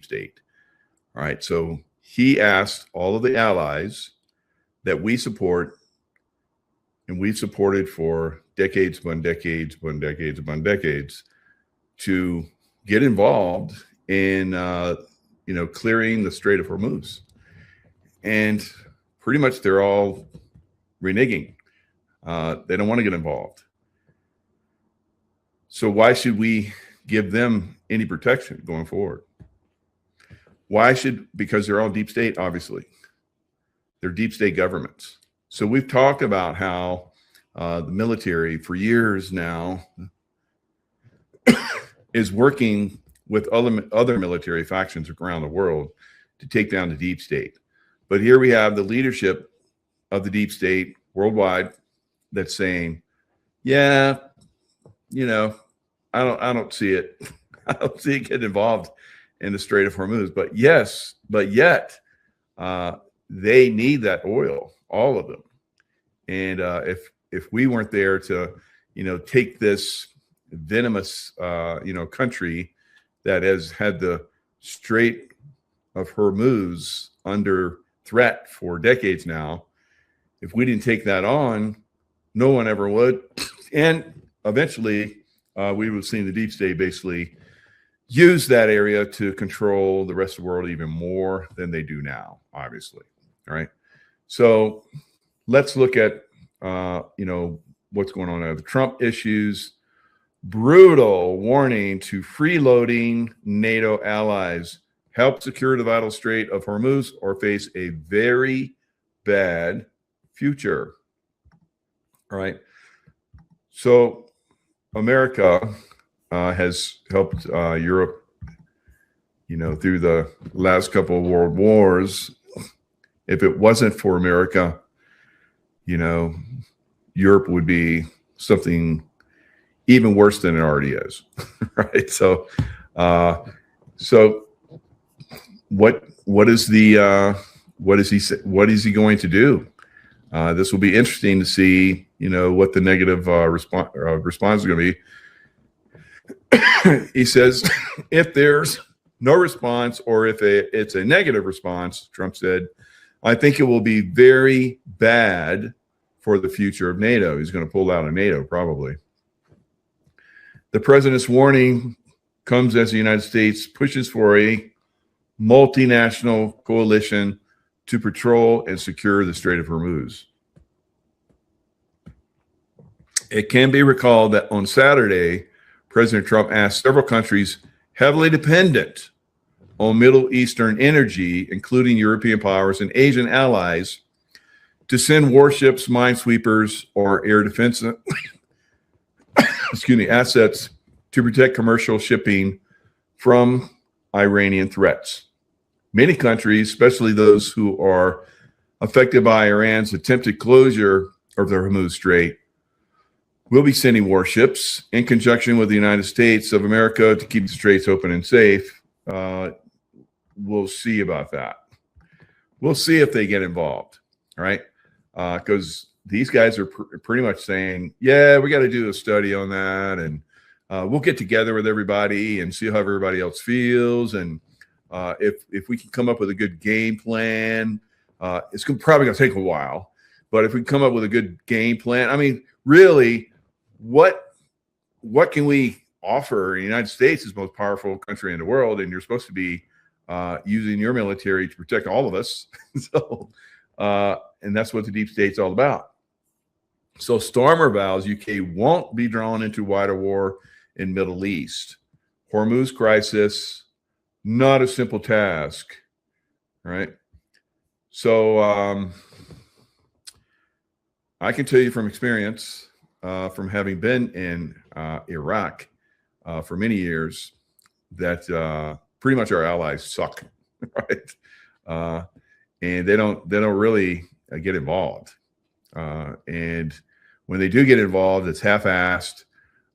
state. All right. So he asked all of the allies that we support, and we've supported for decades upon decades upon decades upon decades, to get involved in, clearing the Strait of Hormuz. And pretty much they're all reneging. They don't want to get involved. So why should we give them any protection going forward? Because they're all deep state, obviously. They're deep state governments. So we've talked about how the military for years now is working with other military factions around the world to take down the deep state. But here we have the leadership of the deep state worldwide that's saying, yeah, I don't see it. I don't see it getting involved in the Strait of Hormuz. But yet they need that oil, all of them. And if we weren't there to, take this venomous, country that has had the Strait of Hormuz under threat for decades now, if we didn't take that on, no one ever would. And eventually we would have seen the deep state basically use that area to control the rest of the world even more than they do now, obviously. All right. So let's look at, what's going on there. The Trump issues brutal warning to freeloading NATO allies. Help secure the vital Strait of Hormuz or face a very bad future. All right. So America has helped Europe, through the last couple of world wars. If it wasn't for America, Europe would be something even worse than it already is, right? So, what is he going to do? This will be interesting to see, what the negative response is going to be. He says, if there's no response, or if it's a negative response, Trump said, I think it will be very bad for the future of NATO. He's going to pull out of NATO, probably. The president's warning comes as the United States pushes for a multinational coalition to patrol and secure the Strait of Hormuz. It can be recalled that on Saturday, President Trump asked several countries heavily dependent on Middle Eastern energy, including European powers and Asian allies, to send warships, minesweepers, or air defense assets to protect commercial shipping from Iranian threats. Many countries, especially those who are affected by Iran's attempted closure of the Hormuz Strait, will be sending warships in conjunction with the United States of America to keep the straits open and safe. We'll see about that. We'll see if they get involved, right? Because these guys are pretty much saying, yeah, we got to do a study on that, and we'll get together with everybody and see how everybody else feels. And if we can come up with a good game plan, it's probably going to take a while, but if we come up with a good game plan, I mean, really, what can we offer? The United States is the most powerful country in the world, and you're supposed to be using your military to protect all of us. So, and that's what the deep state's all about. So Starmer vows UK won't be drawn into wider war in Middle East. Hormuz crisis, not a simple task, right? So I can tell you from experience, from having been in Iraq for many years, that pretty much our allies suck, right? And they don't really get involved. And when they do get involved, it's half-assed.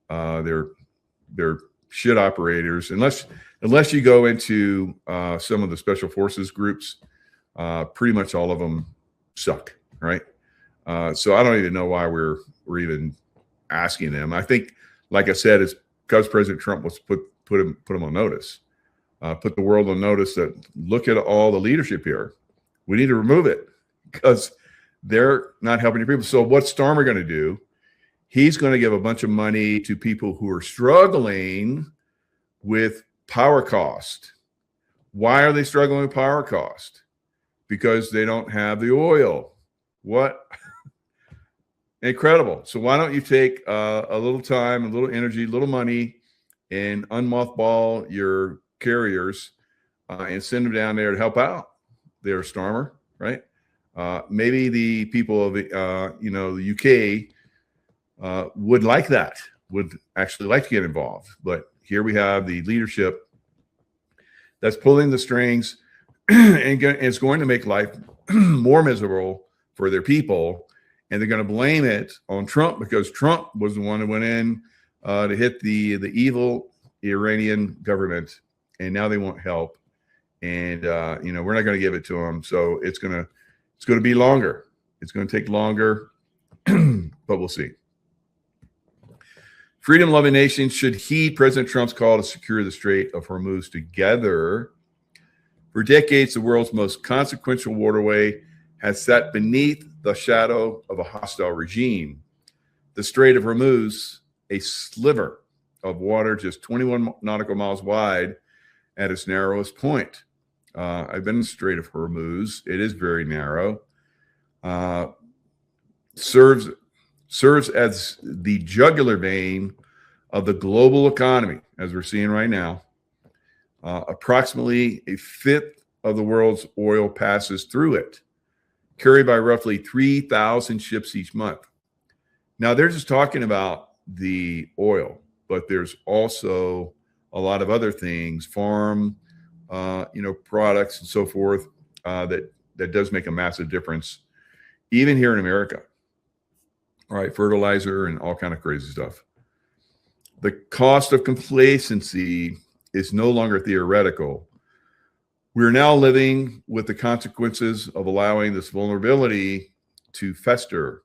They're shit operators. Unless you go into some of the special forces groups, pretty much all of them suck, right? So I don't even know why we're even asking them. I think, like I said, it's because President Trump wants to put him on notice. put the world on notice that look at all the leadership here. We need to remove it because they're not helping your people. So what's Starmer going to do? He's going to give a bunch of money to people who are struggling with power cost. Why are they struggling with power cost? Because they don't have the oil. What? Incredible. So why don't you take a little time, a little energy, a little money, and unmothball your carriers and send them down there to help out there, Starmer, right? Maybe the people of the UK would like that, would actually like to get involved. But here we have the leadership that's pulling the strings and it's going to make life more miserable for their people. And they're going to blame it on Trump because Trump was the one who went in to hit the evil Iranian government, and now they won't help. And we're not going to give it to them. So it's going to be longer. It's going to take longer, but we'll see. Freedom-loving nations should heed President Trump's call to secure the Strait of Hormuz together. For decades, the world's most consequential waterway has sat beneath the shadow of a hostile regime. The Strait of Hormuz, a sliver of water just 21 nautical miles wide at its narrowest point. I've been in the Strait of Hormuz. It is very narrow. Serves as the jugular vein of the global economy, as we're seeing right now. Approximately a fifth of the world's oil passes through it, carried by roughly 3,000 ships each month. Now, they're just talking about the oil, but there's also a lot of other things, farm, products and so forth, that does make a massive difference, even here in America. All right, fertilizer and all kind of crazy stuff. The cost of complacency is no longer theoretical. We're now living with the consequences of allowing this vulnerability to fester.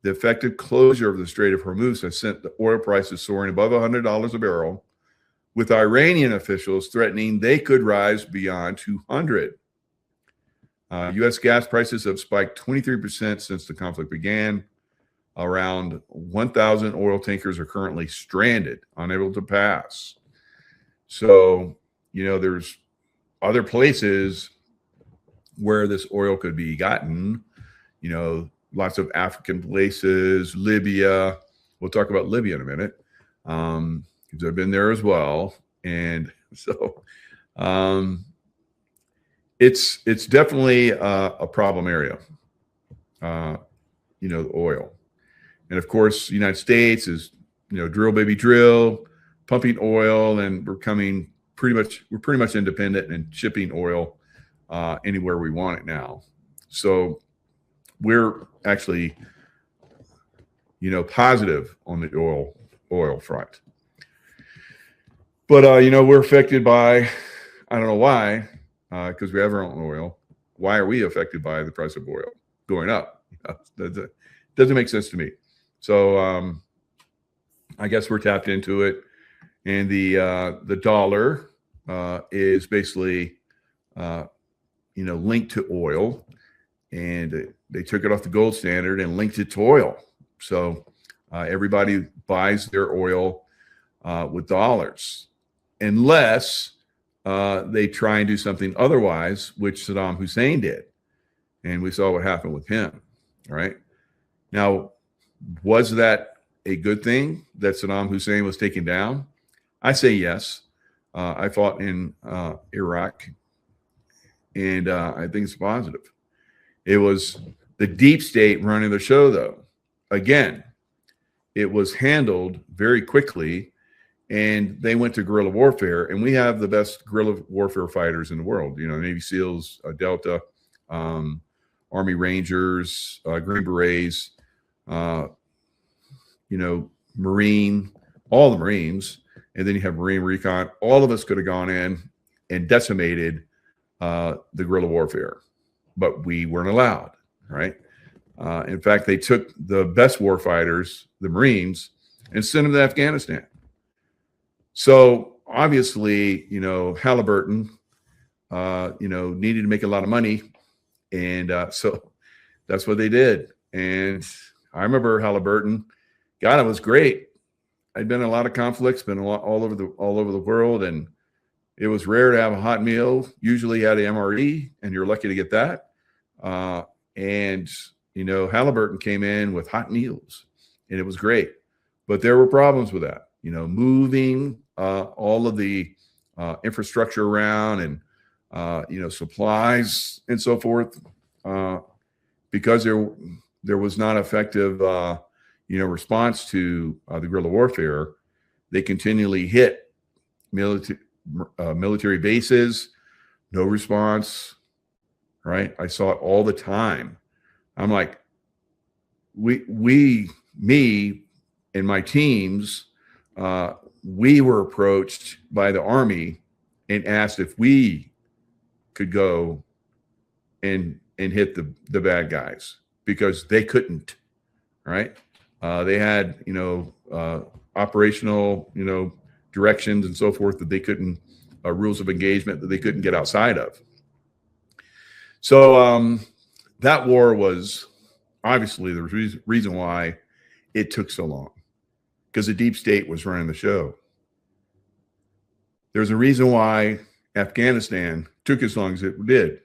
The effective closure of the Strait of Hormuz has sent the oil prices soaring above $100 a barrel, with Iranian officials threatening they could rise beyond 200. U.S. gas prices have spiked 23% since the conflict began. Around 1,000 oil tankers are currently stranded, unable to pass. So, there's other places where this oil could be gotten, lots of African places, Libya. We'll talk about Libya in a minute, because I've been there as well. And so it's definitely a problem area, the oil. And of course, the United States is, drill, baby, drill, pumping oil, and we're pretty much independent and shipping oil anywhere we want it now. So we're actually, positive on the oil front. But, we're affected by, I don't know why, because we have our own oil. Why are we affected by the price of oil going up? That doesn't make sense to me. So I guess we're tapped into it. And the dollar is basically, linked to oil. And they took it off the gold standard and linked it to oil. So everybody buys their oil with dollars, unless they try and do something otherwise, which Saddam Hussein did. And we saw what happened with him. All right. Now, was that a good thing that Saddam Hussein was taken down? I say yes. I fought in Iraq, and I think it's positive. It was the deep state running the show, though. Again, it was handled very quickly, and they went to guerrilla warfare, and we have the best guerrilla warfare fighters in the world. Navy SEALs, Delta, Army Rangers, Green Berets, Marine, all the Marines, and then you have Marine Recon. All of us could have gone in and decimated the guerrilla warfare, but we weren't allowed, right? In fact, they took the best war fighters, the Marines, and sent them to Afghanistan. So obviously, Halliburton, needed to make a lot of money. And so that's what they did. And I remember Halliburton. God, it was great. I'd been in a lot of conflicts, been all over the world, and it was rare to have a hot meal. Usually you had an MRE, and you're lucky to get that. And Halliburton came in with hot meals, and it was great. But there were problems with that. Moving all of the infrastructure around and supplies and so forth, because there was not effective response to the guerrilla warfare. They continually hit military bases, no response. Right, I saw it all the time. I'm like, me and my teams, we were approached by the Army and asked if we could go and hit the bad guys, because they couldn't. Right, they had operational directions and so forth that they couldn't, rules of engagement that they couldn't get outside of. So that war was obviously the reason why it took so long, because the deep state was running the show. There's a reason why Afghanistan took as long as it did.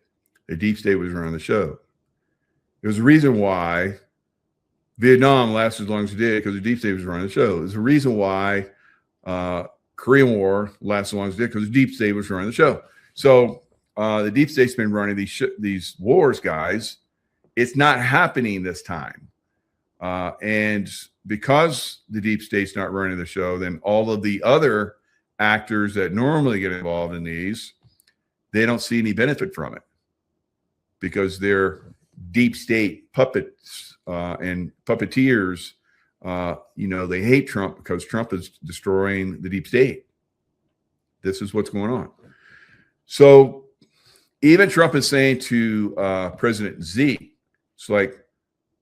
The deep state was running the show. There's a reason why Vietnam lasted as long as it did, because the deep state was running the show. There's a reason why Korean War lasted as long as it did, because the deep state was running the show. So the deep state's been running these wars, guys. It's not happening this time. And because the deep state's not running the show, then all of the other actors that normally get involved in these, they don't see any benefit from it, because they're deep state puppets and puppeteers. They hate Trump because Trump is destroying the deep state. This is what's going on. So even Trump is saying to President Xi, it's like,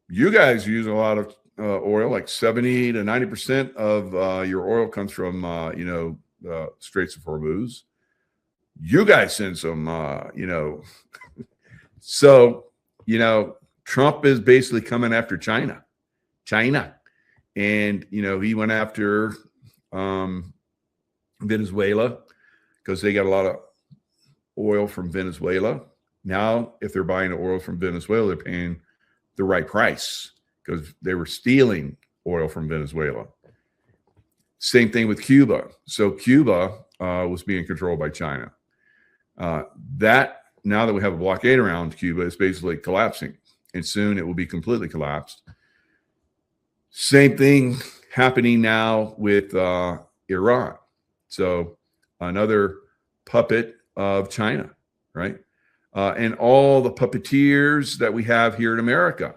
you guys use a lot of oil, like 70 to 90% of your oil comes from, Straits of Hormuz. You guys send some, So, Trump is basically coming after China. And, he went after Venezuela, because they got a lot of oil from Venezuela. Now, if they're buying the oil from Venezuela, they're paying the right price, because they were stealing oil from Venezuela. Same thing with Cuba. So Cuba was being controlled by China. That, now that we have a blockade around Cuba, is basically collapsing, and soon it will be completely collapsed. Same thing happening now with Iran. So another puppet of China, right? And all the puppeteers that we have here in America,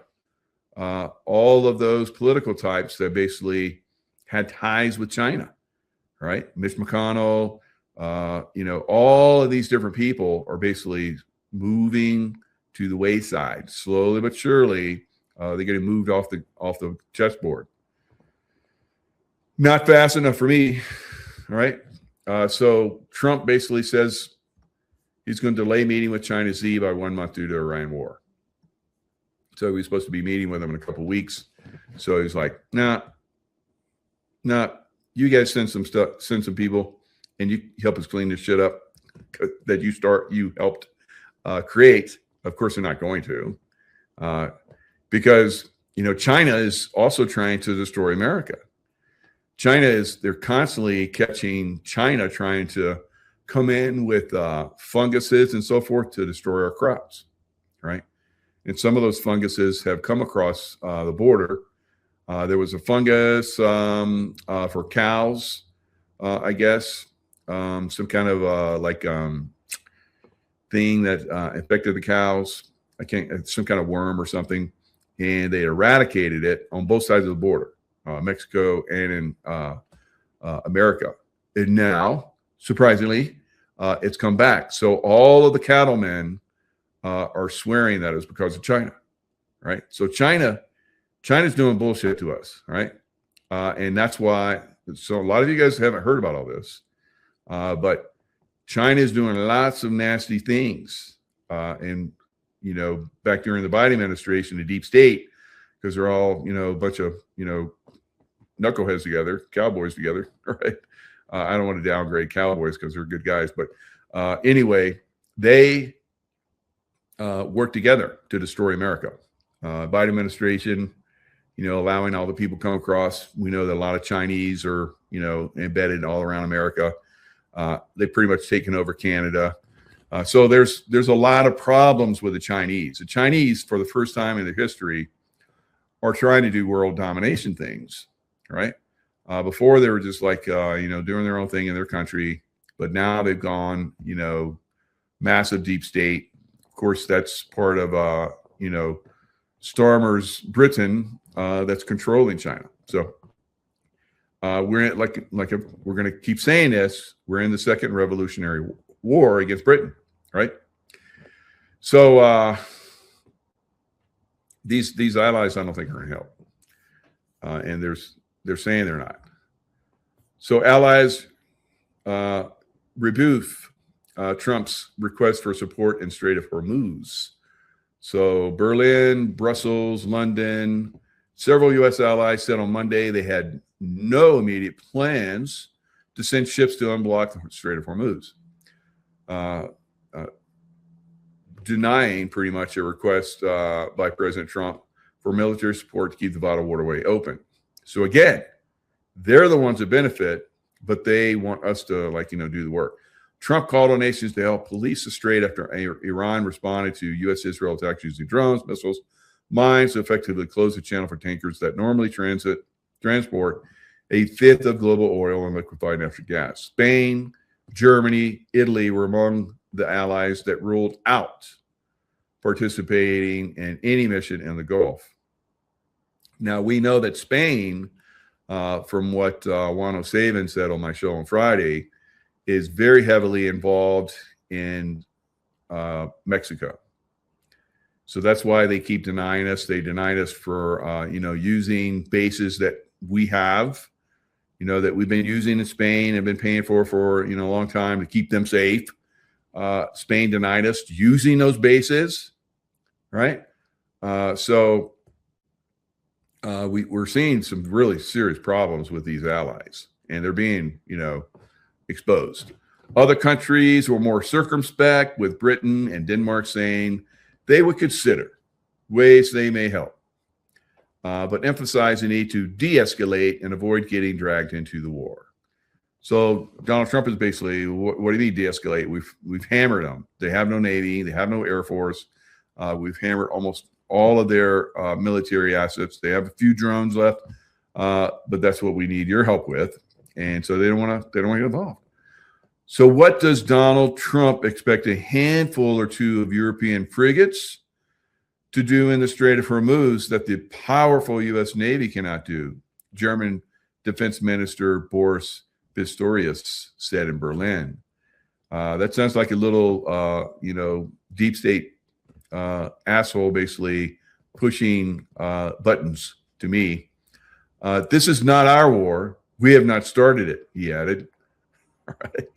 all of those political types that basically had ties with China, right? Mitch McConnell, all of these different people are basically moving to the wayside, slowly but surely. They're getting moved off the chessboard. Not fast enough for me, right? So Trump basically says he's going to delay meeting with China Xi by 1 month due to Iran war. So he's supposed to be meeting with him in a couple of weeks. So he's like, nah, you guys send some people, and you help us clean this shit up that you helped create. Of course, they're not going to, because China is also trying to destroy America. They're constantly catching China trying to come in with funguses and so forth to destroy our crops, right? And some of those funguses have come across the border. There was a fungus for cows, I guess, some kind of thing that infected the cows. Some kind of worm or something, and they eradicated it on both sides of the border, Mexico and in America. And now, surprisingly, it's come back. So all of the cattlemen are swearing that it's because of China, right? So China's doing bullshit to us, right? And that's why. So a lot of you guys haven't heard about all this. But China is doing lots of nasty things. And, back during the Biden administration, the deep state, because they're all, a bunch of, knuckleheads together, cowboys together, right? I don't want to downgrade cowboys because they're good guys. But anyway, they work together to destroy America. Biden administration, allowing all the people come across. We know that a lot of Chinese are, embedded all around America. They've pretty much taken over Canada. So there's a lot of problems with the Chinese. The Chinese, for the first time in their history, are trying to do world domination things, right? Before they were just like, doing their own thing in their country, but now they've gone, massive deep state. Of course, that's part of, Starmer's Britain that's controlling China. So we're in, like we're going to keep saying this, we're in the second revolutionary war against Britain, right? So these allies, I don't think are going to help, and they're saying they're not. So allies rebuff Trump's request for support in Strait of Hormuz. So Berlin, Brussels, London, several U.S. allies said on Monday they had no immediate plans to send ships to unblock the Strait of Hormuz, denying pretty much a request by President Trump for military support to keep the vital waterway open. So again, they're the ones that benefit, but they want us to do the work. Trump called on nations to help police the strait after Iran responded to U.S.-Israel attacks using drones, missiles, mines to effectively close the channel for tankers that normally transport a fifth of global oil and liquefied natural gas. Spain, Germany, Italy were among the allies that ruled out participating in any mission in the Gulf. Now, we know that Spain, from what Juan O'Savin said on my show on Friday, is very heavily involved in Mexico. So that's why they keep denying us. They denied us for, using bases that we have, that we've been using in Spain and been paying for a long time to keep them safe. Spain denied us using those bases, right? So we're seeing some really serious problems with these allies, and they're being, exposed. Other countries were more circumspect, with Britain and Denmark saying they would consider ways they may help, but emphasize the need to de-escalate and avoid getting dragged into the war. So Donald Trump is basically, what do you mean de-escalate? We've hammered them. They have no Navy. They have no Air Force. We've hammered almost all of their military assets. They have a few drones left, but that's what we need your help with. And so they don't want to get involved. So what does Donald Trump expect a handful or two of European frigates to do in the Strait of Hormuz that the powerful U.S. Navy cannot do? German Defense Minister Boris Pistorius said in Berlin. That sounds like a little, deep state asshole basically pushing buttons to me. This is not our war. We have not started it, he added. All right.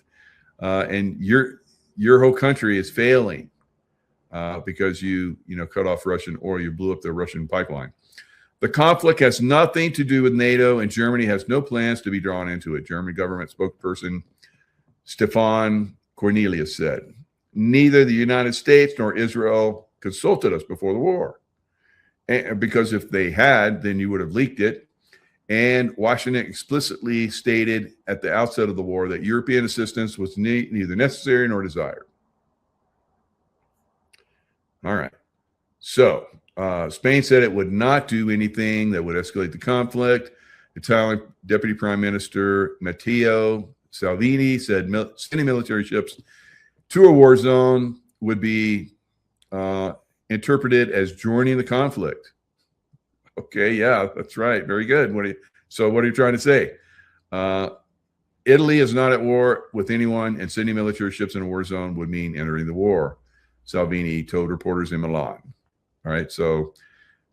And your whole country is failing because you cut off Russian oil, you blew up the Russian pipeline. The conflict has nothing to do with NATO, and Germany has no plans to be drawn into it, German government spokesperson Stefan Cornelius said. Neither the United States nor Israel consulted us before the war, because if they had, then you would have leaked it. And Washington explicitly stated at the outset of the war that European assistance was neither necessary nor desired. All right. So Spain said it would not do anything that would escalate the conflict. Italian Deputy Prime Minister Matteo Salvini said sending military ships to a war zone would be interpreted as joining the conflict. Okay, yeah, that's right. Very good. What are you trying to say? Italy is not at war with anyone, and sending military ships in a war zone would mean entering the war, Salvini told reporters in Milan. All right, so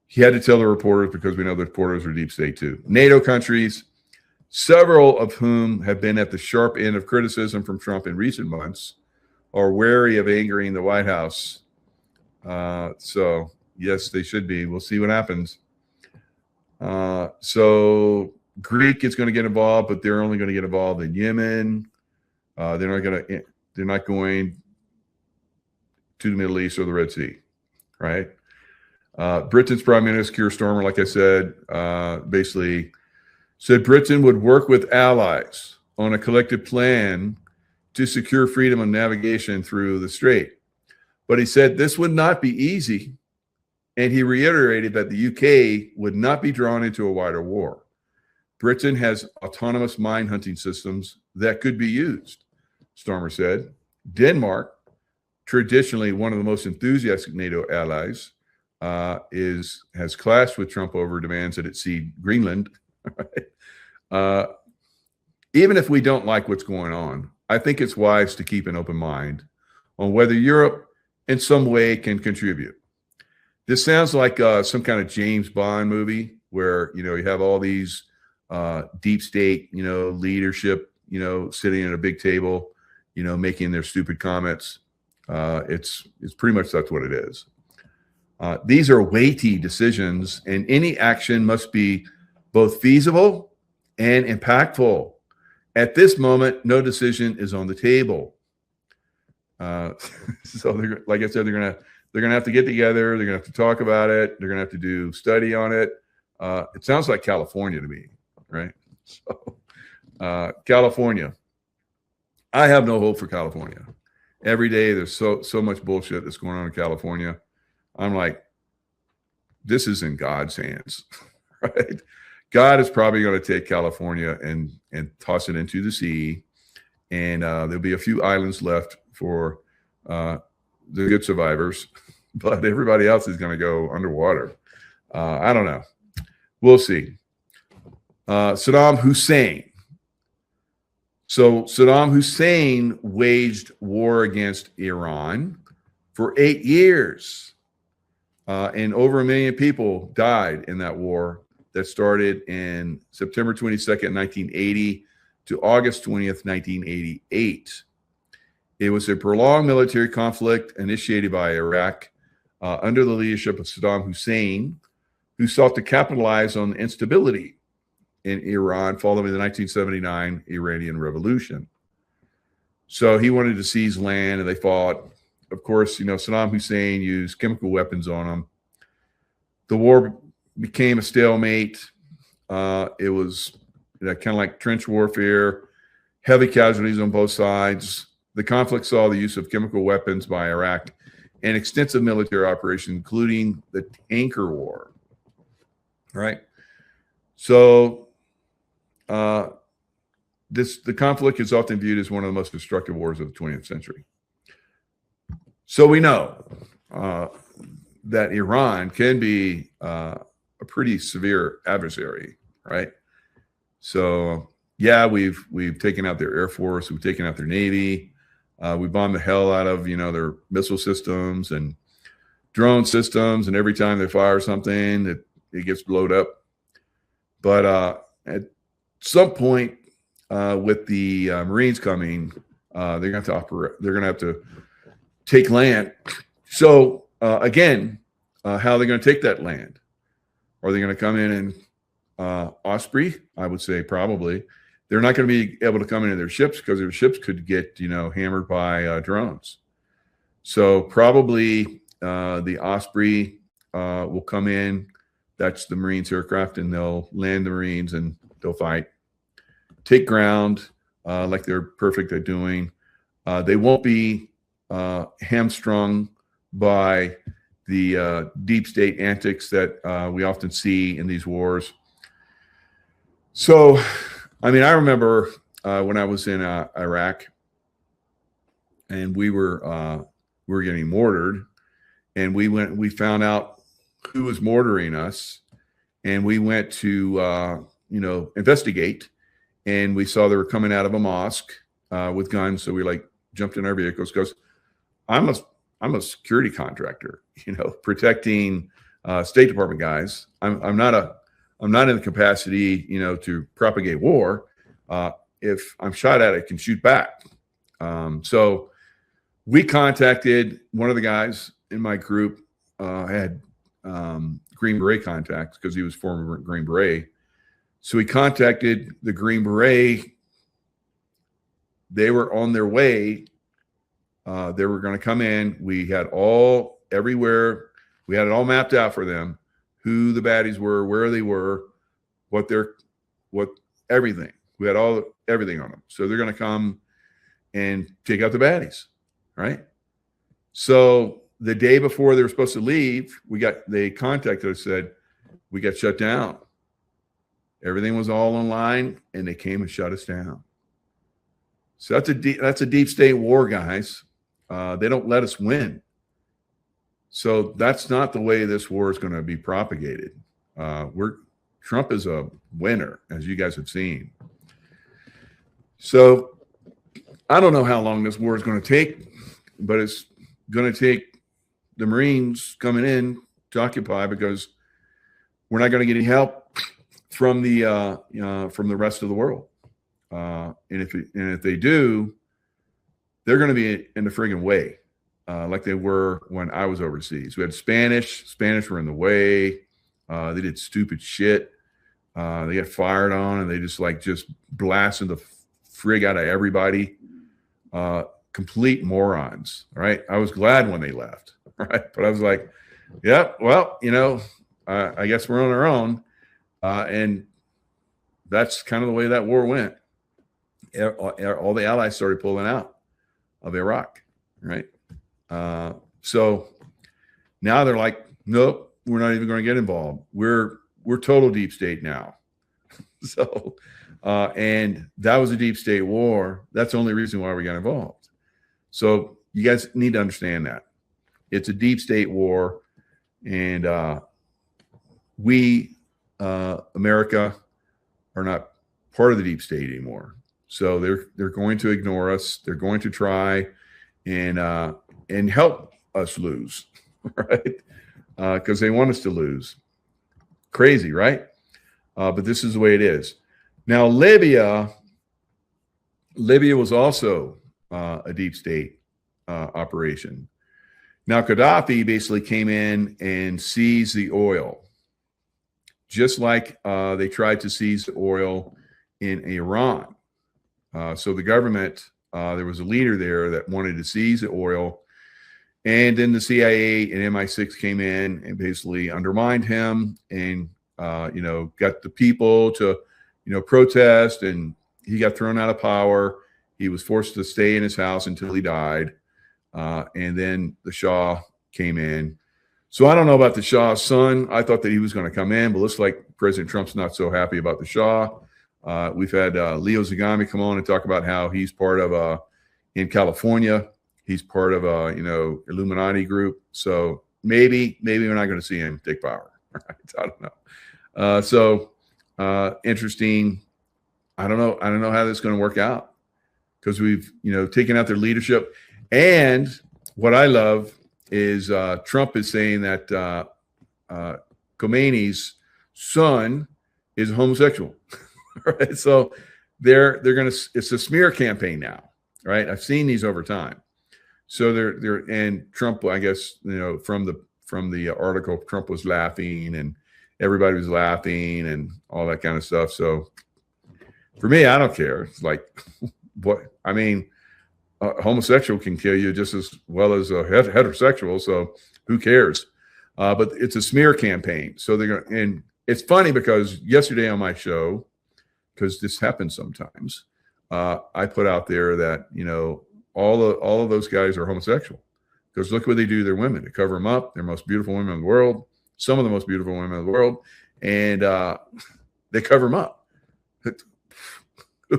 he had to tell the reporters because we know the reporters are deep state too. NATO countries several of whom have been at the sharp end of criticism from Trump in recent months, are wary of angering the White House. So, yes, they should be. We'll see what happens. So Greek is going to get involved, but they're only going to get involved in Yemen. They're not going to the Middle East or the Red Sea, right? Britain's Prime Minister Keir Starmer, like I said, basically said Britain would work with allies on a collective plan to secure freedom of navigation through the strait. But he said this would not be easy. And he reiterated that the UK would not be drawn into a wider war. Britain has autonomous mine hunting systems that could be used, Starmer said. Denmark, traditionally one of the most enthusiastic NATO allies, has clashed with Trump over demands that it cede Greenland. Even if we don't like what's going on, I think it's wise to keep an open mind on whether Europe in some way can contribute. This sounds like some kind of James Bond movie where, you have all these deep state, leadership, sitting at a big table, making their stupid comments. It's pretty much that's what it is. These are weighty decisions, and any action must be both feasible and impactful. At this moment, no decision is on the table. So, like I said, they're gonna have to get together. They're gonna have to talk about it. They're gonna have to do study on it. It sounds like California to me, right? So, California, I have no hope for California. Every day there's so much bullshit that's going on in California. I'm like, this is in God's hands, right? God is probably going to take California and toss it into the sea, and there'll be a few islands left for the good survivors, but everybody else is going to go underwater. I don't know. We'll see. Saddam Hussein. So Saddam Hussein waged war against Iran for 8 years, and over 1 million people died in that war that started in September 22nd, 1980 to August 20th, 1988. It was a prolonged military conflict initiated by Iraq under the leadership of Saddam Hussein, who sought to capitalize on the instability in Iran following the 1979 Iranian Revolution. So he wanted to seize land, and they fought. Of course, Saddam Hussein used chemical weapons on them. The war became a stalemate. It was kind of like trench warfare, heavy casualties on both sides. The conflict saw the use of chemical weapons by Iraq and extensive military operations, including the tanker war. Right? So the conflict is often viewed as one of the most destructive wars of the 20th century. So we know that Iran can be a pretty severe adversary, right? So yeah, we've taken out their Air Force, we've taken out their Navy, we bombed the hell out of their missile systems and drone systems, and every time they fire something, it gets blown up. But at some point, with the Marines coming, they're going to have to operate. They're going to have to take land. So again, how are they going to take that land? Are they going to come in and Osprey? I would say probably. They're not going to be able to come into their ships because their ships could get hammered by drones. So probably the Osprey will come in. That's the Marines aircraft, and they'll land the Marines and they'll fight, take ground like they're perfect at doing. They won't be hamstrung by the deep state antics that we often see in these wars. So, I mean, I remember when I was in Iraq, and we were getting mortared, and we found out who was mortaring us, and we went to investigate, and we saw they were coming out of a mosque with guns. So we jumped in our vehicles because I'm a security contractor, protecting State Department guys. I'm not I'm not in the capacity, to propagate war. If I'm shot at, I can shoot back. So we contacted one of the guys in my group, had Green Beret contacts because he was former Green Beret. So we contacted the Green Beret. They were on their way. They were going to come in. We had everywhere. We had it all mapped out for them, who the baddies were, where they were, everything. We had everything on them. So they're going to come and take out the baddies, right? So the day before they were supposed to leave, they contacted us, said, we got shut down. Everything was all online, and they came and shut us down. So that's a deep state war, guys. They don't let us win. So that's not the way this war is going to be propagated. Trump is a winner, as you guys have seen. So I don't know how long this war is going to take, but it's going to take the Marines coming in to occupy, because we're not going to get any help from the rest of the world. And if they do, they're going to be in the friggin' way, like they were when I was overseas. We had Spanish were in the way. They did stupid shit. They got fired on, and they just blasted the frig out of everybody. Complete morons, right? I was glad when they left, right? But I was like, yeah, well, I guess we're on our own. And that's kind of the way that war went. All the allies started pulling out of Iraq, right? So now they're like, nope, we're not even going to get involved. We're total deep state now. So, and that was a deep state war. That's the only reason why we got involved. So you guys need to understand that it's a deep state war, and we, America, are not part of the deep state anymore. So they're going to ignore us. They're going to try and help us lose, right? Because they want us to lose. Crazy, right? But this is the way it is. Now, Libya was also a deep state operation. Now, Gaddafi basically came in and seized the oil, just like they tried to seize the oil in Iran. So the government, there was a leader there that wanted to seize the oil, and then the CIA and MI6 came in and basically undermined him, and got the people to protest, and he got thrown out of power. He was forced to stay in his house until he died, and then the Shah came in. So I don't know about the Shah's son. I thought that he was going to come in, but looks like President Trump's not so happy about the Shah. We've had Leo Zagami come on and talk about how he's part of in California. He's part of a Illuminati group. So maybe we're not going to see him take power. Right? I don't know. Interesting. I don't know how this is going to work out, because we've taken out their leadership. And what I love is Trump is saying that Khomeini's son is homosexual. Right? So they're going to, it's a smear campaign now, right? I've seen these over time. So and Trump, I guess, from the article, Trump was laughing and everybody was laughing and all that kind of stuff. So for me, I don't care. It's like, what, I mean, a homosexual can kill you just as well as a heterosexual. So who cares? But it's a smear campaign. So they're going, and it's funny because yesterday on my show, because this happens sometimes, I put out there that, all of those guys are homosexual, because look what they do to their women. They cover them up. They're the most beautiful women in the world, some of the most beautiful women in the world, and they cover them up. Who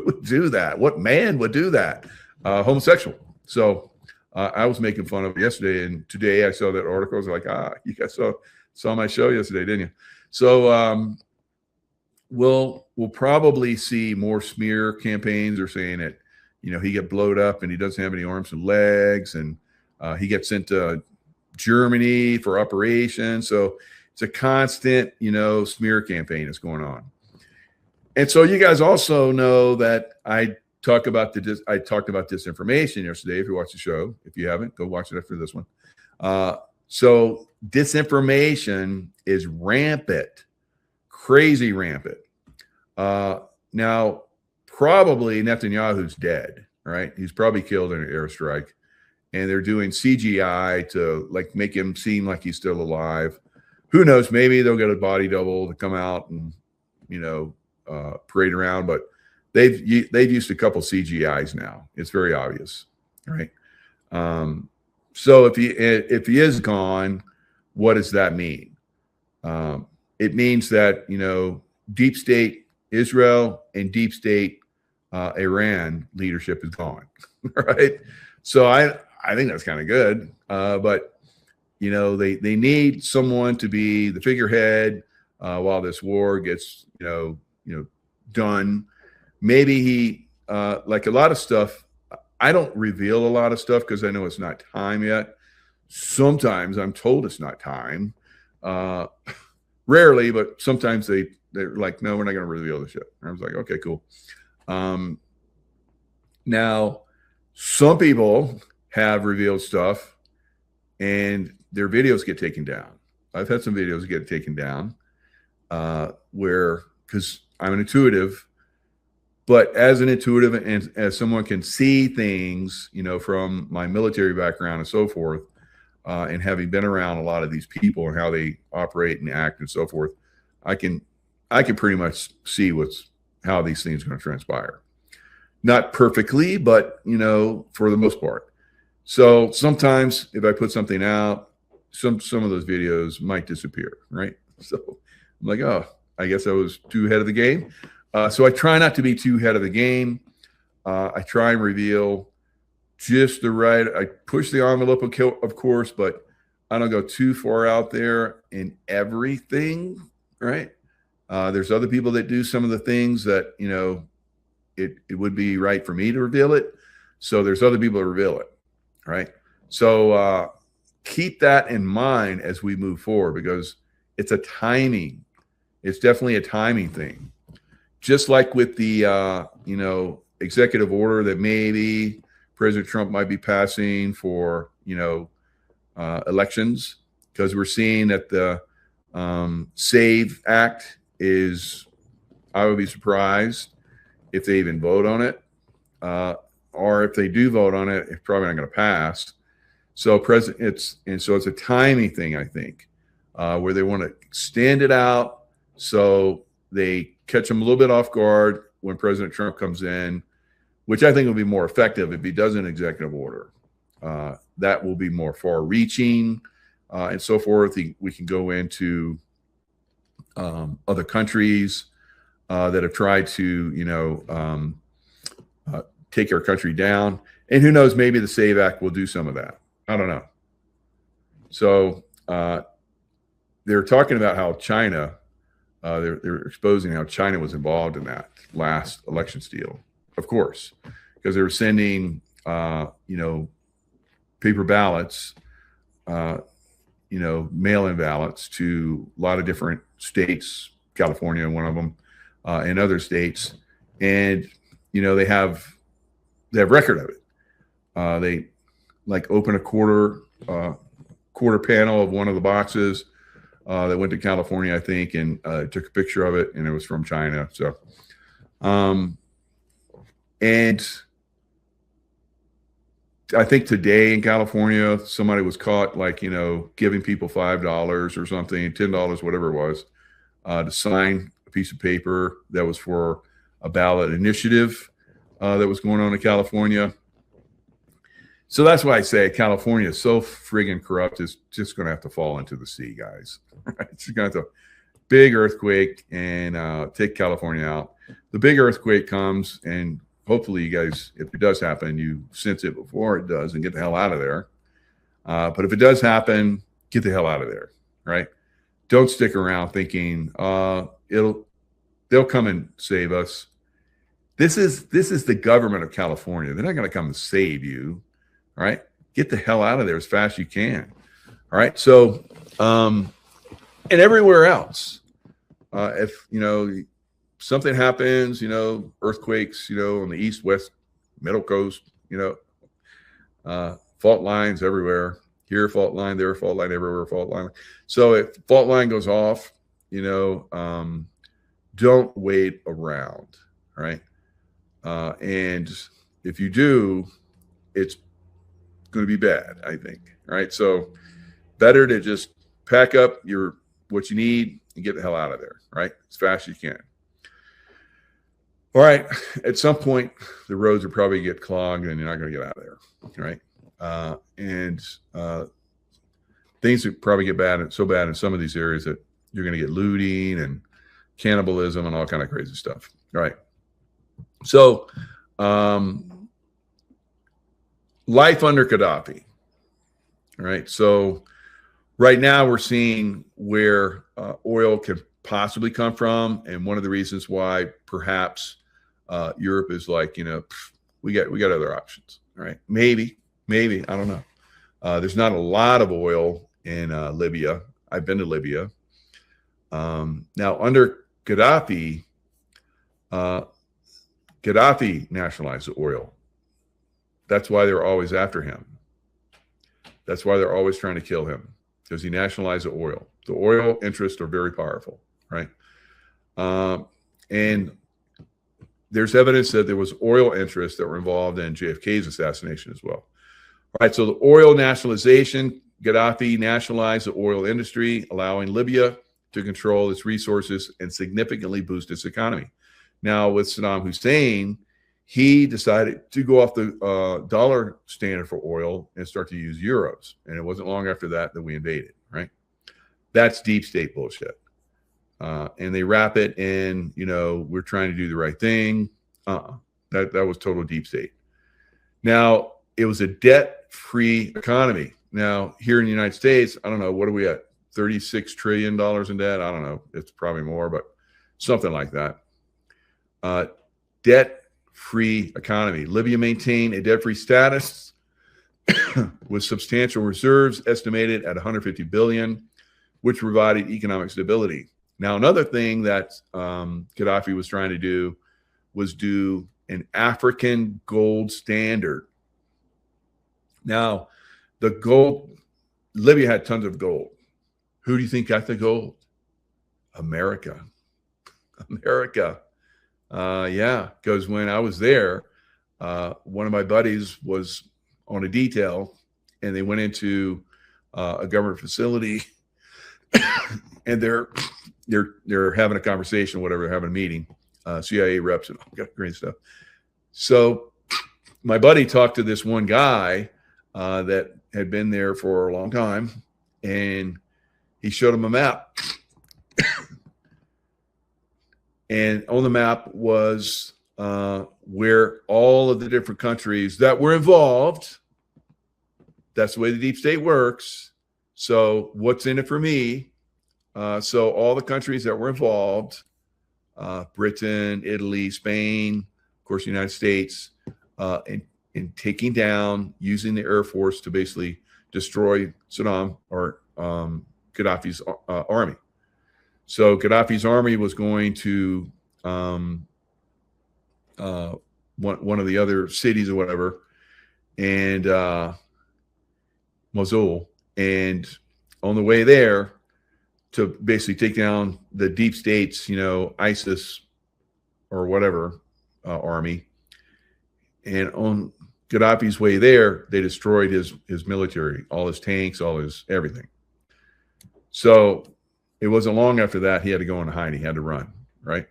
would do that? What man would do that? Homosexual. So I was making fun of it yesterday, and today I saw that article. I was like, you guys saw my show yesterday, didn't you? So we'll probably see more smear campaigns. They're saying that he got blowed up and he doesn't have any arms and legs, and he gets sent to Germany for operation. So It's a constant, smear campaign that's going on. And so you guys also know that I talked about disinformation yesterday. If you watched the show, if you haven't, go watch it after this one. So disinformation is rampant, crazy rampant. Now, probably Netanyahu's dead, right? He's probably killed in an airstrike, and they're doing CGI to like make him seem like he's still alive. Who knows? Maybe they'll get a body double to come out and, parade around, but they've used a couple CGIs now. It's very obvious, right? So if he is gone, what does that mean? It means that deep state Israel and deep state Iran leadership is gone, right? So I think that's kind of good, but they need someone to be the figurehead while this war gets done. Maybe he like a lot of stuff. I don't reveal a lot of stuff because I know it's not time yet. Sometimes I'm told it's not time. Rarely, but sometimes they're like, no, we're not going to reveal this shit. And I was like, okay, cool. Now, some people have revealed stuff and their videos get taken down. I've had some videos get taken down because I'm an intuitive. But as an intuitive and as someone can see things, from my military background and so forth, and having been around a lot of these people and how they operate and act and so forth, I can pretty much see how these things are going to transpire. Not perfectly, but for the most part. So sometimes if I put something out, some of those videos might disappear, right? So I'm like, oh, I guess I was too ahead of the game. So I try not to be too ahead of the game. I try and reveal just the right. I push the envelope, of course, but I don't go too far out there in everything, right? There's other people that do some of the things that, it would be right for me to reveal it. So there's other people that reveal it, right? So keep that in mind as we move forward, because it's it's definitely a timing thing. Just like with the, executive order that maybe President Trump might be passing for, elections, because we're seeing that the SAVE Act I would be surprised if they even vote on it, or if they do vote on it, it's probably not going to pass. So it's a timing thing, I think, where they want to extend it out so they catch them a little bit off guard when President Trump comes in, which I think will be more effective if he does an executive order. That will be more far-reaching and so forth. We can go into other countries that have tried to, take our country down. And who knows, maybe the SAVE Act will do some of that. I don't know. So they're talking about how China, they're exposing how China was involved in that last election steal, of course, because they were sending, paper ballots, mail-in ballots to a lot of different states, California, one of them, and other states. And, they have record of it. They like open a quarter panel of one of the boxes that went to California, I think, and took a picture of it, and it was from China. So, and I think today in California, somebody was caught, giving people $5 or something, $10, whatever it was, to sign a piece of paper that was for a ballot initiative that was going on in California. So that's why I say California is so friggin' corrupt. It's just going to have to fall into the sea, guys. It's going to have to big earthquake and take California out. The big earthquake comes, and hopefully you guys, if it does happen, you sense it before it does and get the hell out of there. But if it does happen, get the hell out of there, right? Don't stick around thinking they'll come and save us. This is the government of California. They're not going to come and save you. All right, get the hell out of there as fast as you can. All right, so and everywhere else. If something happens, earthquakes, on the east, west, middle coast, fault lines everywhere. Here, fault line, there, fault line, everywhere, fault line. So if fault line goes off, don't wait around, right? And if you do, it's going to be bad, I think, right? So better to just pack up what you need and get the hell out of there, right? As fast as you can. All right. At some point, the roads will probably get clogged and you're not going to get out of there, right? And things would probably get so bad in some of these areas that you're going to get looting and cannibalism and all kind of crazy stuff. All right. So life under Gaddafi. All right. So right now we're seeing where oil can possibly come from. And one of the reasons why perhaps Europe is like, we got other options. All right. Maybe, I don't know. There's not a lot of oil in Libya. I've been to Libya. Now under Gaddafi, Gaddafi nationalized the oil. That's why they're always after him. That's why they're always trying to kill him, because he nationalized the oil. The oil interests are very powerful, right? And there's evidence that there was oil interests that were involved in JFK's assassination as well. All right, so the oil nationalization, Gaddafi nationalized the oil industry, allowing Libya to control its resources and significantly boost its economy. Now, with Saddam Hussein, he decided to go off the dollar standard for oil and start to use euros. And it wasn't long after that we invaded, right? That's deep state bullshit. And they wrap it in, we're trying to do the right thing. That was total deep state. Now, it was a debt-free economy. Now, here in the United States, I don't know, what are we at? $36 trillion in debt? I don't know. It's probably more, but something like that. Debt-free economy. Libya maintained a debt-free status with substantial reserves estimated at 150 billion, which provided economic stability. Now, another thing that Gaddafi was trying to do was do an African gold standard. Now, the gold, Libya had tons of gold. Who do you think got the gold? America. Yeah, because when I was there, one of my buddies was on a detail, and they went into a government facility, and they're having a conversation, whatever, they're having a meeting, CIA reps and all that great stuff. So my buddy talked to this one guy that had been there for a long time, and he showed him a map. And on the map was where all of the different countries that were involved. That's the way the deep state works. So what's in it for me? So all the countries that were involved, Britain, Italy, Spain, of course, the United States, in taking down, using the Air Force to basically destroy Saddam or Gaddafi's army. So Gaddafi's army was going to one of the other cities or whatever, and Mosul. And on the way there, to basically take down the deep states, ISIS or whatever army. And on Gaddafi's way there, they destroyed his military, all his tanks, all his everything. So it wasn't long after that he had to go into hiding. He had to run, right?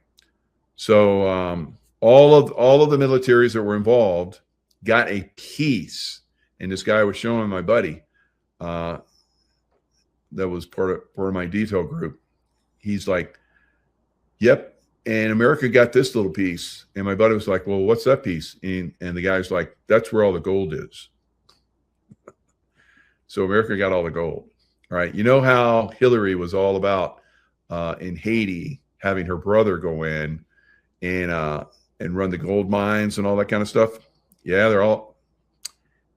So all of the militaries that were involved got a piece. And this guy was showing my buddy that was part of my detail group. He's like, yep. And America got this little piece. And my buddy was like, well, what's that piece? And the guy's like, that's where all the gold is. So America got all the gold. All right. You know how Hillary was all about in Haiti having her brother go in and run the gold mines and all that kind of stuff? Yeah,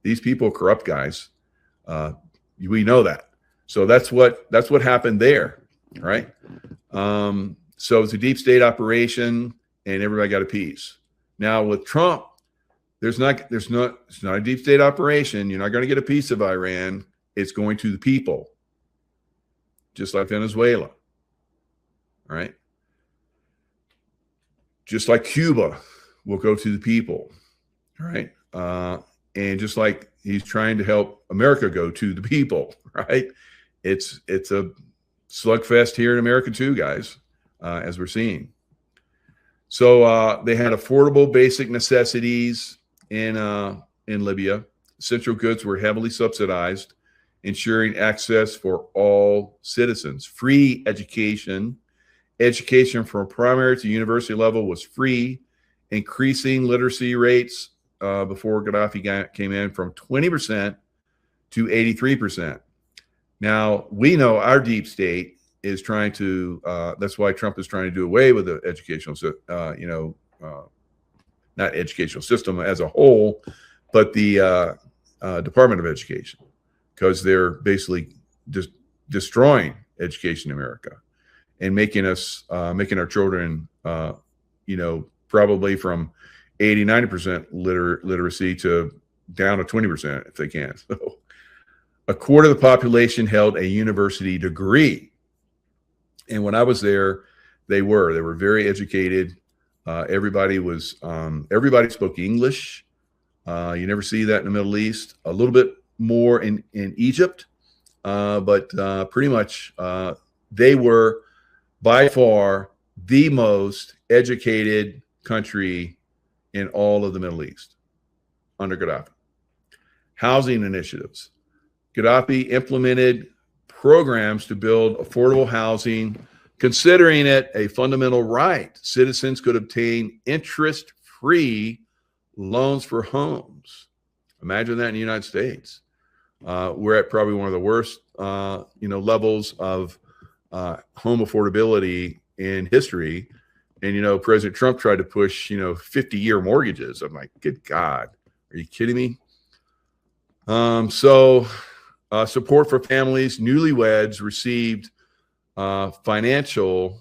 these people are corrupt guys. We know that. So that's what happened there. right? So it's a deep state operation, and everybody got a piece. Now with Trump, it's not a deep state operation. You're not going to get a piece of Iran. It's going to the people, just like Venezuela, right? Just like Cuba will go to the people, right? And just like he's trying to help America go to the people, right? It's a slugfest here in America too, guys, as we're seeing. So they had affordable basic necessities in Libya. Essential goods were heavily subsidized, ensuring access for all citizens. Free education. Education from primary to university level was free, increasing literacy rates before Gaddafi came in from 20% to 83%. Now, we know our deep state is trying to, that's why Trump is trying to do away with the educational, not educational system as a whole, but the Department of Education, because they're basically just destroying education in America and making our children, probably from 80, 90% literacy to down to 20% if they can. So a quarter of the population held a university degree. And when I was there, they were very educated. Everybody spoke English. You never see that in the Middle East. A little bit more in Egypt, but pretty much they were by far the most educated country in all of the Middle East under Gaddafi. Housing initiatives. Gaddafi implemented programs to build affordable housing, considering it a fundamental right. Citizens could obtain interest-free loans for homes. Imagine that in the United States. We're at probably one of the worst, levels of home affordability in history. And, President Trump tried to push, 50-year mortgages. I'm like, good God, are you kidding me? Support for families, newlyweds received financial,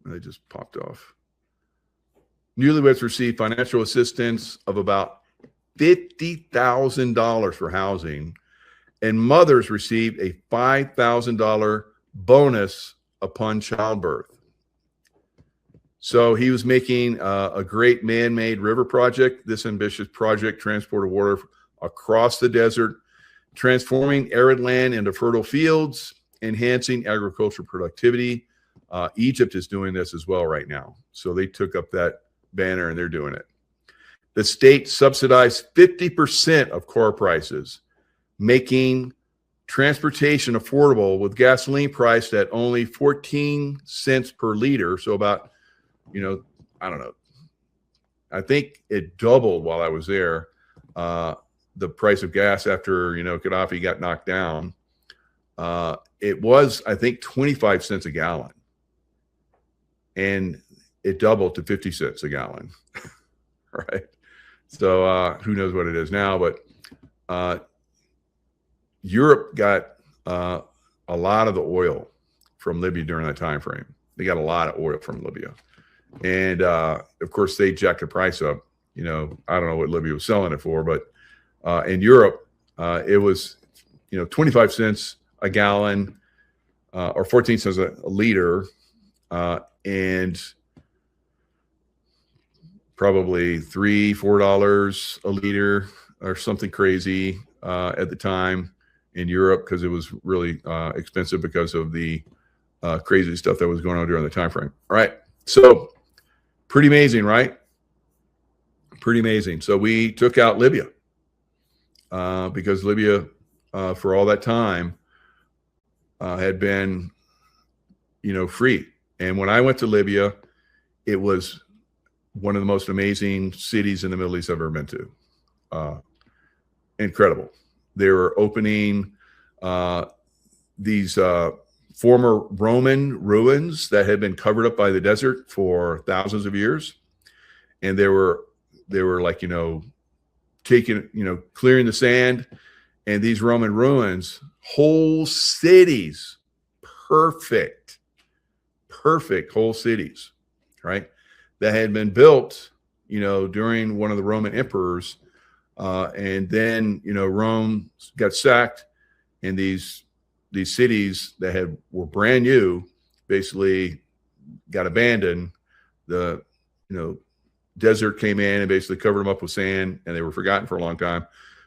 they just popped off. Newlyweds received financial assistance of about $50,000 for housing, and mothers received a $5,000 bonus upon childbirth. So he was making a great man-made river project. This ambitious project transported water across the desert, transforming arid land into fertile fields, enhancing agricultural productivity. Egypt is doing this as well right now. So they took up that banner and they're doing it. The state subsidized 50% of car prices, making transportation affordable, with gasoline priced at only 14 cents per liter. So about, I don't know, I think it doubled while I was there. The price of gas after, Gaddafi got knocked down. It was, I think, 25 cents a gallon. And it doubled to 50 cents a gallon. Right. So who knows what it is now, but Europe got a lot of the oil from Libya during that time frame. They got a lot of oil from Libya. And of course, they jacked the price up. I don't know what Libya was selling it for, but in Europe, it was, 25 cents a gallon or 14 cents a liter, and probably $3-4 a liter or something crazy at the time in Europe, because it was really expensive because of the crazy stuff that was going on during the time frame. All right, so pretty amazing, right? Pretty amazing. So we took out Libya because Libya, for all that time, had been, free. And when I went to Libya, it was one of the most amazing cities in the Middle East I've ever been to. Incredible. They were opening these former Roman ruins that had been covered up by the desert for thousands of years. And they were like, taking, clearing the sand And these Roman ruins, whole cities, perfect whole cities, right? That had been built, during one of the Roman emperors. And then, Rome got sacked, and these cities that were brand new basically got abandoned. The, desert came in and basically covered them up with sand, and they were forgotten for a long time.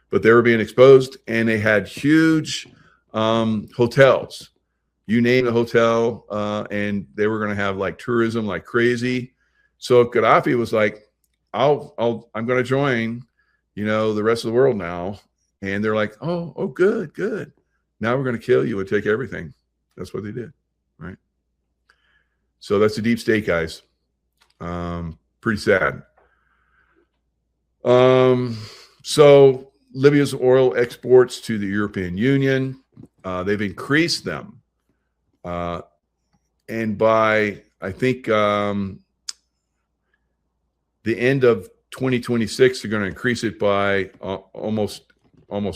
But they were being exposed, and they had huge hotels. You name a hotel, and they were going to have like tourism like crazy. So Gaddafi was like, I'm going to join, the rest of the world now. And they're like, oh, good. Now we're going to kill you and take everything. That's what they did, right? So that's the deep state, guys. Pretty sad. So Libya's oil exports to the European Union, they've increased them. And by, I think, the end of 2026, they're going to increase it by almost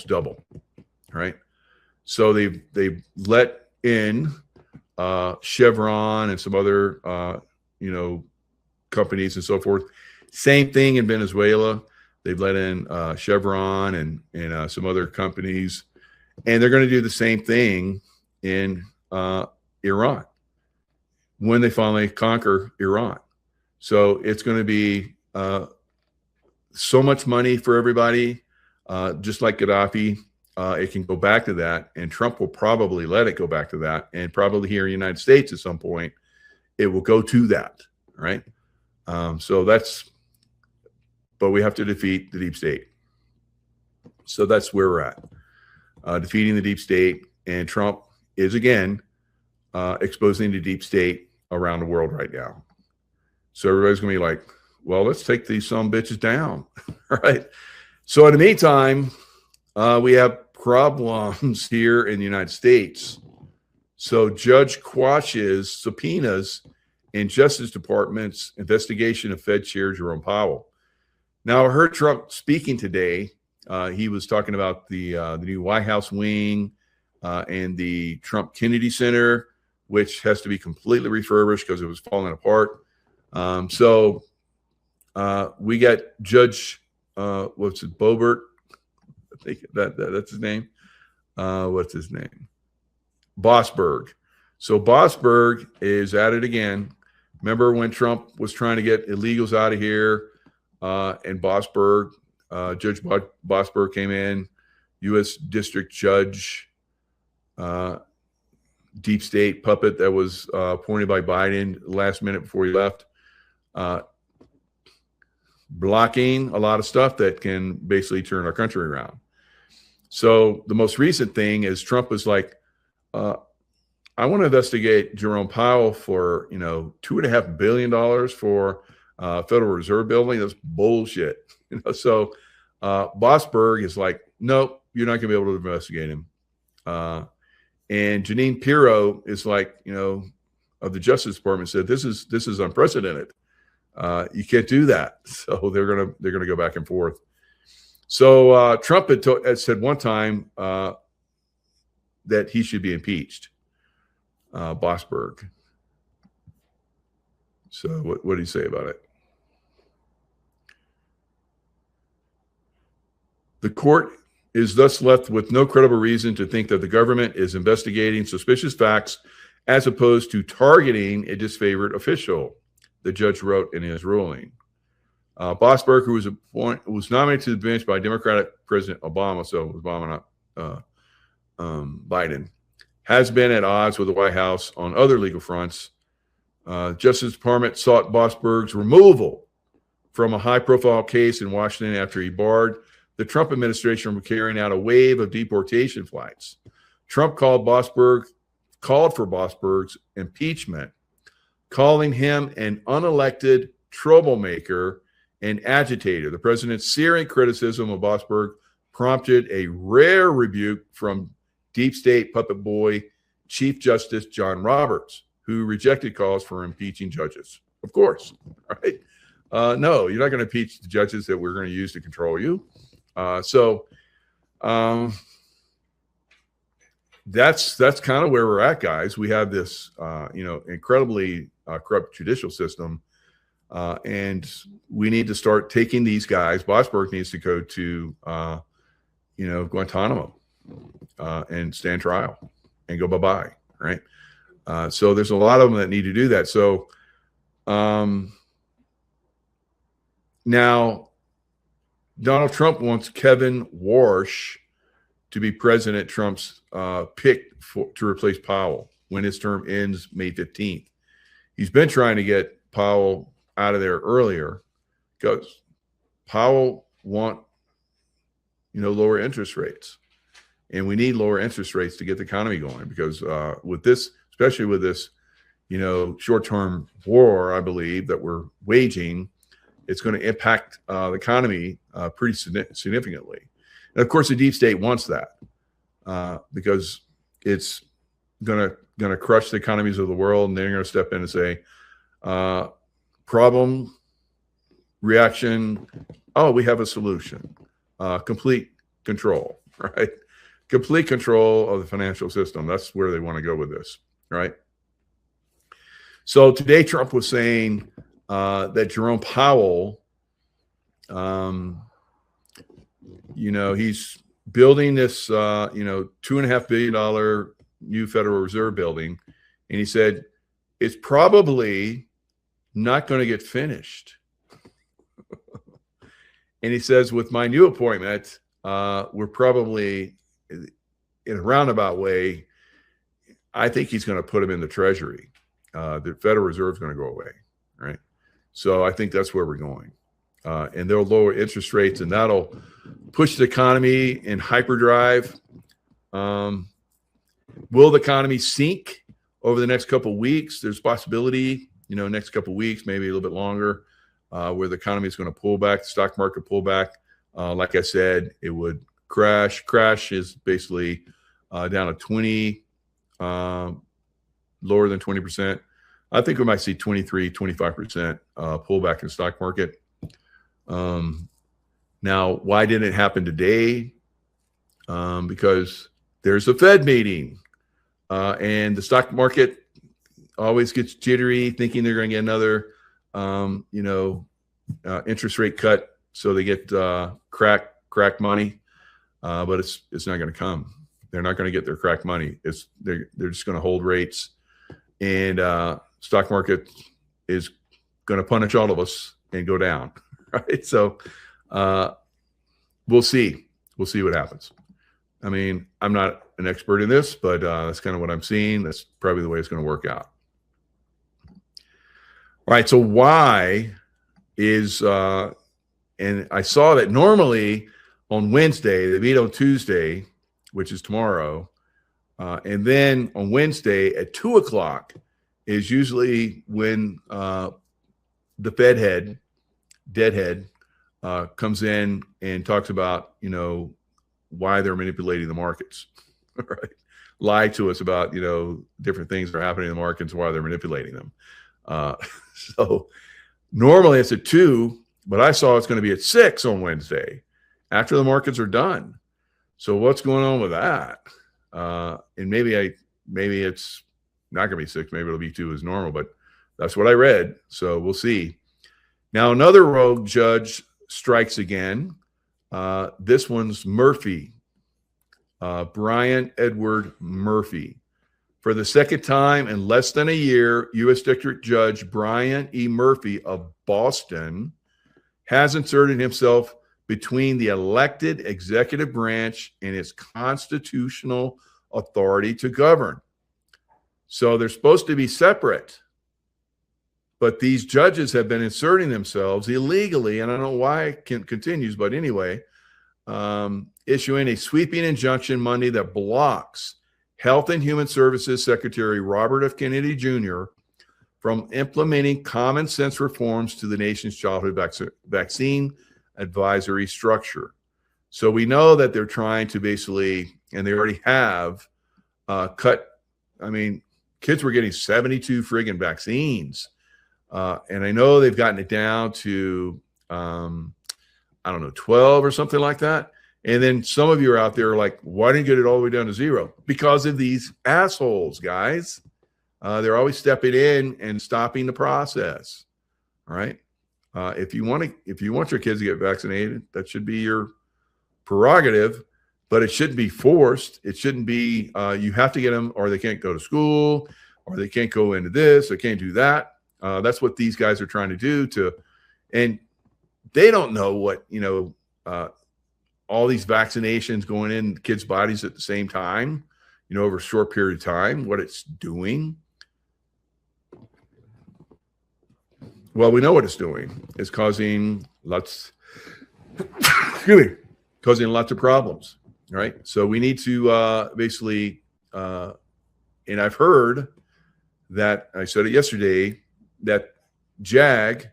double, right? So they've let in Chevron and some other, companies and so forth. Same thing in Venezuela. They've let in Chevron and some other companies, and they're going to do the same thing in Iran when they finally conquer Iran. So it's going to be so much money for everybody, just like Gaddafi. It can go back to that, and Trump will probably let it go back to that, and probably here in the United States at some point, it will go to that, right? But we have to defeat the deep state. So that's where we're at, defeating the deep state, and Trump is again exposing the deep state around the world right now. So everybody's going to be like, well, let's take these some bitches down, right? So in the meantime, we have problems here in the United States. So Judge quashes subpoenas in Justice Department's investigation of Fed Chair Jerome Powell. Now, I heard Trump speaking today. He was talking about the new White House wing and the Trump Kennedy Center, which has to be completely refurbished because it was falling apart. So we got Judge, what's it, Boebert? I think that's his name. What's his name? Bossberg. So Bossberg is at it again. Remember when Trump was trying to get illegals out of here, and Bossberg, Judge Bossberg came in, U.S. District Judge, deep state puppet that was appointed by Biden last minute before he left, blocking a lot of stuff that can basically turn our country around. So the most recent thing is Trump was like, I want to investigate Jerome Powell for, $2.5 billion for Federal Reserve building. That's bullshit. So Bossberg is like, nope, you're not going to be able to investigate him. And Jeanine Pirro is like, of the Justice Department, said this is unprecedented. You can't do that. So they're gonna go back and forth. So Trump had said one time that he should be impeached, Bossberg. So what do you say about it? The court is thus left with no credible reason to think that the government is investigating suspicious facts as opposed to targeting a disfavored official, the judge wrote in his ruling. Bossberg, who was nominated to the bench by Democratic President Obama, so it was Obama, not Biden, has been at odds with the White House on other legal fronts. Justice Department sought Bossberg's removal from a high-profile case in Washington after he barred the Trump administration from carrying out a wave of deportation flights. Trump called for Bossberg's impeachment, calling him an unelected troublemaker and agitator. The president's searing criticism of Bossberg prompted a rare rebuke from deep state puppet boy Chief Justice John Roberts, who rejected calls for impeaching judges. Of course, right? No, you're not going to impeach the judges that we're going to use to control you. So that's kind of where we're at, guys. We have this, incredibly corrupt judicial system, and we need to start taking these guys. Botsberg needs to go to, Guantanamo and stand trial and go bye-bye, right? So there's a lot of them that need to do that. So now Donald Trump wants Kevin Warsh to be President Trump's pick to replace Powell when his term ends May 15th. He's been trying to get Powell out of there earlier because Powell want, lower interest rates. And we need lower interest rates to get the economy going because with this, especially with this, short-term war, I believe, that we're waging, it's going to impact the economy pretty significantly. And of course, the deep state wants that because it's going to crush the economies of the world, and they're going to step in and say, problem, reaction, oh, we have a solution. Complete control, right? Complete control of the financial system. That's where they want to go with this, right? So today, Trump was saying that Jerome Powell, he's building this, $2.5 billion new Federal Reserve building. And he said, it's probably not going to get finished. And he says, with my new appointment, we're probably in a roundabout way, I think he's going to put him in the Treasury. The Federal Reserve is going to go away, right? So I think that's where we're going. And they'll lower interest rates, and that'll push the economy in hyperdrive. Will the economy sink over the next couple of weeks? There's possibility, next couple of weeks, maybe a little bit longer, where the economy is going to pull back, the stock market pull back. Like I said, it would crash. Crash is basically down to 20, lower than 20%. I think we might see 23, 25% pullback in the stock market. Now, why didn't it happen today? Because there's a Fed meeting, and the stock market always gets jittery, thinking they're going to get another, interest rate cut, so they get crack money, but it's not going to come. They're not going to get their crack money. They're just going to hold rates, and stock market is going to punish all of us and go down. Right. So we'll see. We'll see what happens. I mean, I'm not an expert in this, but that's kind of what I'm seeing. That's probably the way it's going to work out. All right. So why is, and I saw that normally on Wednesday, they meet on Tuesday, which is tomorrow. And then on Wednesday at 2:00 is usually when the Fed head, deadhead, comes in and talks about, why they're manipulating the markets, right? Lie to us about, different things that are happening in the markets, why they're manipulating them. So normally it's at 2, but I saw it's going to be at 6 on Wednesday after the markets are done. So what's going on with that? And maybe it's not going to be 6. Maybe it'll be 2 as normal, but that's what I read. So we'll see. Now, another rogue judge strikes again. This one's Murphy, Brian Edward Murphy. For the second time in less than a year, U.S. District Judge Brian E. Murphy of Boston has inserted himself between the elected executive branch and its constitutional authority to govern. So they're supposed to be separate. But these judges have been inserting themselves illegally, and I don't know why it continues, but anyway, issuing a sweeping injunction Monday that blocks Health and Human Services Secretary Robert F. Kennedy Jr. from implementing common sense reforms to the nation's childhood vaccine advisory structure. So we know that they're trying to basically, and they already have cut, kids were getting 72 friggin' vaccines. And I know they've gotten it down to, 12 or something like that. And then some of you are out there like, why didn't you get it all the way down to zero? Because of these assholes, guys. They're always stepping in and stopping the process. All right. If you want your kids to get vaccinated, that should be your prerogative, but it shouldn't be forced. It shouldn't be you have to get them, or they can't go to school, or they can't go into this, or can't do that. That's what these guys are trying to do. And they don't know what all these vaccinations going in kids' bodies at the same time, over a short period of time, what it's doing. Well, we know what it's doing. It's causing causing lots of problems, right? So we need to basically, and I've heard that, I said it yesterday, that JAG,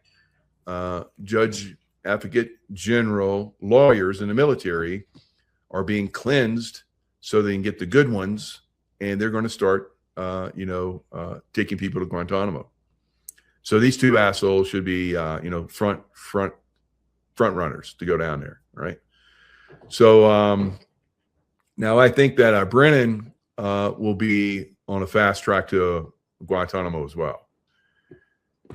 Judge Advocate General lawyers in the military are being cleansed so they can get the good ones, and they're going to start, taking people to Guantanamo. So these two assholes should be, front runners to go down there, right? So now I think that Brennan will be on a fast track to Guantanamo as well,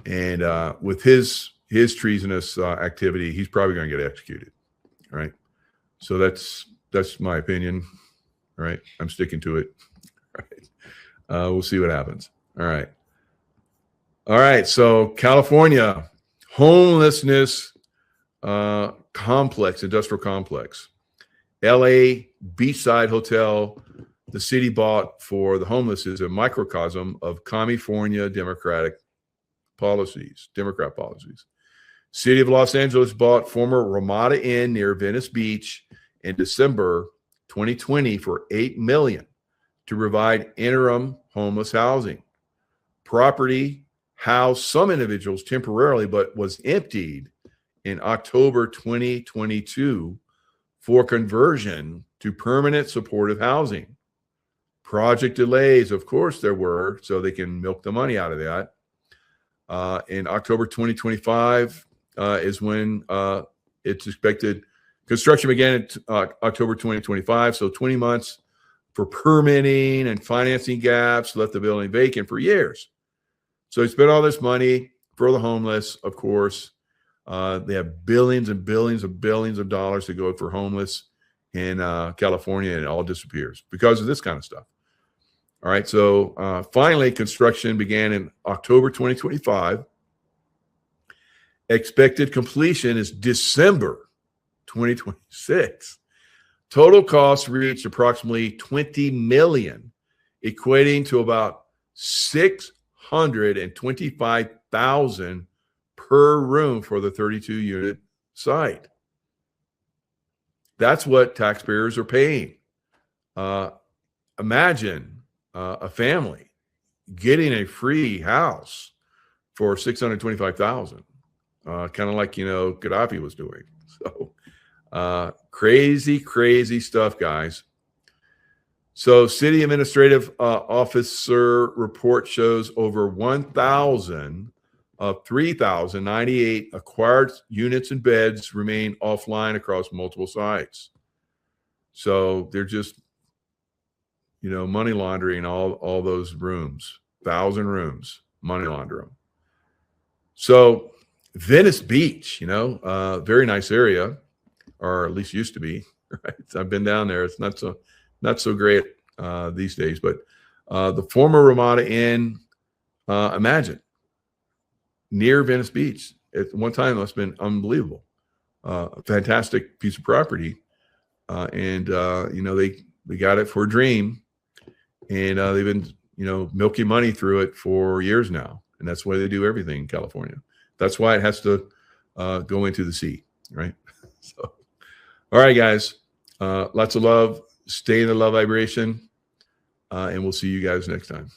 and with his treasonous activity, he's probably going to get executed, right? So that's my opinion, right? I'm sticking to it, right? We'll see what happens. All right. So California homelessness complex, industrial complex, LA beachside hotel. The city bought for the homeless is a microcosm of California Democrat policies. City of Los Angeles bought former Ramada Inn near Venice Beach in December 2020 for $8 million to provide interim homeless housing. Property housed some individuals temporarily, but was emptied in October 2022 for conversion to permanent supportive housing. Project delays, of course there were, so they can milk the money out of that. In October 2025 is when it's expected. Construction began in October 2025, so 20 months for permitting and financing gaps left the building vacant for years. So he spent all this money for the homeless, of course. They have billions and billions of dollars to go for homeless in California, and it all disappears because of this kind of stuff. All right, so finally, construction began in October 2025. Expected completion is December 2026. Total cost reached approximately $20 million, equating to about $625,000 per room for the 32-unit site. That's what taxpayers are paying. Imagine a family getting a free house for $625,000, kind of like Gaddafi was doing. So crazy stuff, guys. So city administrative officer report shows over 1,000 of 3,098 acquired units and beds remain offline across multiple sites. So they're just money laundering all those rooms, 1,000 rooms, money launder them. So Venice Beach, very nice area, or at least used to be. Right? I've been down there. It's not so great these days, but the former Ramada Inn, imagine, near Venice Beach. At one time, it must have been unbelievable. A fantastic piece of property, and they got it for a dream. And they've been, milking money through it for years now. And that's why they do everything in California. That's why it has to go into the sea, right? So, all right, guys. Lots of love. Stay in the love vibration. And we'll see you guys next time.